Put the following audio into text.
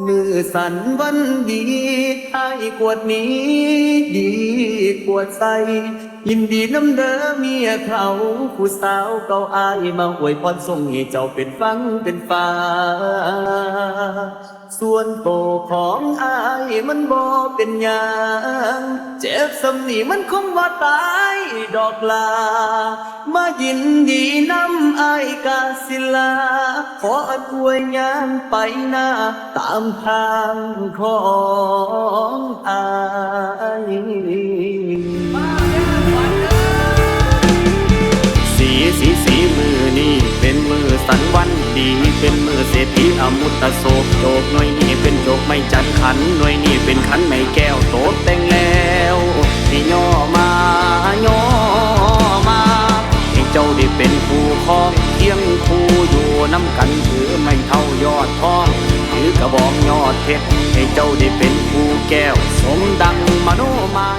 มือสั่นวันดีอายกวดนี้ดีกวดใสยินดีน้ำเด้อเมียเขาผู้สาวเก่าอายมาอวยพรส่งให้เจ้าเป็นฟังเป็นฟ้าส่วนโตของอายมันบ่เป็นหยังเจ็บสำนีมันคงว่าตายดอกลามายินดีน้ำอายกาศิลาขออวยงานไปหน้าตามทางของอายสีมือนี่เป็นมือสันวันดีเป็นมือเศรษฐีอมุตโศกโจกหน่วยนี่เป็นโจกไม่จันขันหน่วยนี่เป็นขันไม่แก้วโตแต่งแล้วให้ย่อมาย่อมาให้เจ้าได้เป็นผู้ครองเคียงคู่อยู่น้ำกันถือไม่เท่ายอดทองถือกระบองยอดเพชรให้เจ้าได้เป็นผู้แก้วสมดังมโนมาย